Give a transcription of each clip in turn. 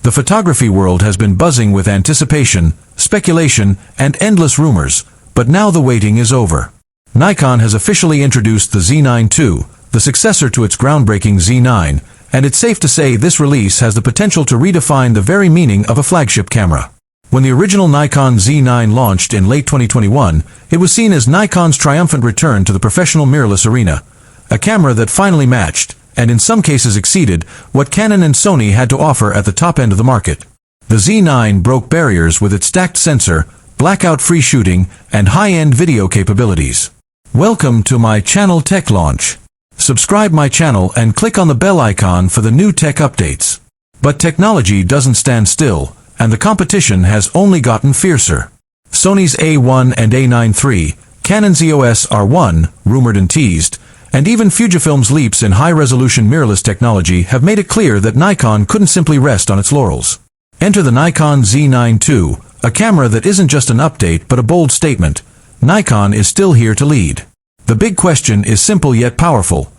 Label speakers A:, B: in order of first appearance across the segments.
A: The photography world has been buzzing with anticipation, speculation, and endless rumors, but now the waiting is over. Nikon has officially introduced the Z9 II, the successor to its groundbreaking Z9, and it's safe to say this release has the potential to redefine the very meaning of a flagship camera. When the original Nikon Z9 launched in late 2021, it was seen as Nikon's triumphant return to the professional mirrorless arena, a camera that finally matched, and in some cases exceeded, what Canon and Sony had to offer at the top end of the market. The Z9 broke barriers with its stacked sensor, blackout-free shooting, and high-end video capabilities. Welcome to my channel Tech Launch. Subscribe my channel and click on the bell icon for the new tech updates. But technology doesn't stand still, and the competition has only gotten fiercer. Sony's A1 and A9 III, Canon's EOS R1, rumored and teased, and even Fujifilm's leaps in high-resolution mirrorless technology have made it clear that Nikon couldn't simply rest on its laurels. Enter the Nikon Z9 II, a camera that isn't just an update but a bold statement. Nikon is still here to lead. The big question is simple yet powerful.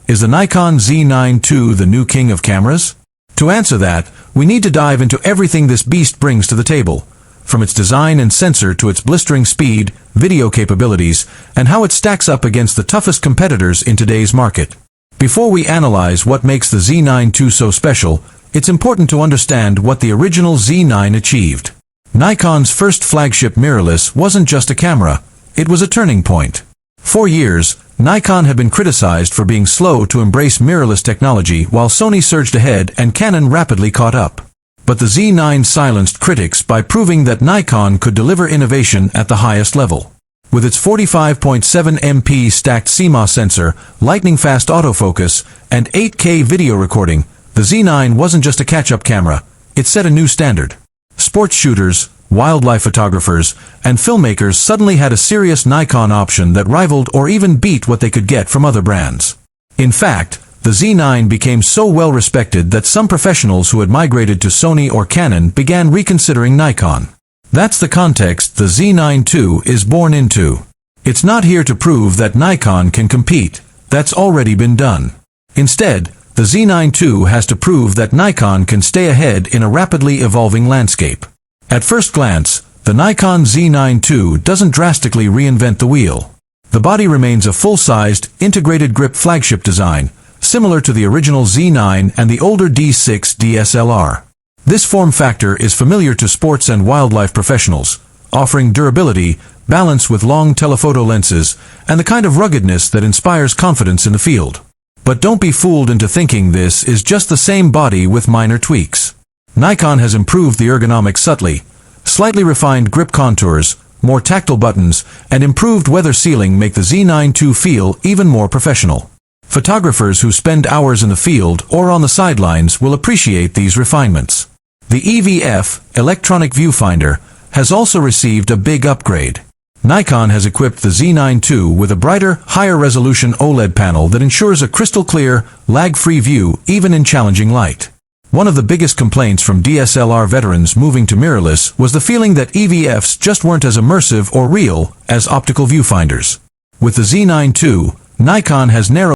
A: Is the Nikon Z9 II the new king of cameras? To answer that, we need to dive into everything this beast brings to the table, from its design and sensor to its blistering speed, video capabilities, and how it stacks up against the toughest competitors in today's market. Before we analyze what makes the Z9 II so special, it's important to understand what the original Z9 achieved. Nikon's first flagship mirrorless wasn't just a camera, it was a turning point. For years, Nikon had been criticized for being slow to embrace mirrorless technology while Sony surged ahead and Canon rapidly caught up. But the Z9 silenced critics by proving that Nikon could deliver innovation at the highest level. With its 45.7 MP stacked CMOS sensor, lightning-fast autofocus, and 8K video recording, the Z9 wasn't just a catch-up camera, it set a new standard. Sports shooters, wildlife photographers, and filmmakers suddenly had a serious Nikon option that rivaled or even beat what they could get from other brands. In fact, the Z9 became so well respected that some professionals who had migrated to Sony or Canon began reconsidering Nikon. That's the context the Z9 II is born into. It's not here to prove that Nikon can compete. That's already been done. Instead, the Z9 II has to prove that Nikon can stay ahead in a rapidly evolving landscape. At first glance, the Nikon Z9 II doesn't drastically reinvent the wheel. The body remains a full-sized, integrated grip flagship design, similar to the original Z9 and the older D6 DSLR. This form factor is familiar to sports and wildlife professionals, offering durability, balance with long telephoto lenses, and the kind of ruggedness that inspires confidence in the field. But don't be fooled into thinking this is just the same body with minor tweaks. Nikon has improved the ergonomics subtly. Slightly refined grip contours, more tactile buttons, and improved weather sealing make the Z9 II feel even more professional. Photographers who spend hours in the field or on the sidelines will appreciate these refinements. The EVF, Electronic Viewfinder, has also received a big upgrade. Nikon has equipped the Z9 II with a brighter, higher-resolution OLED panel that ensures a crystal-clear, lag-free view even in challenging light. One of the biggest complaints from DSLR veterans moving to mirrorless was the feeling that EVFs just weren't as immersive or real as optical viewfinders. With the Z9 II, Nikon has narrowed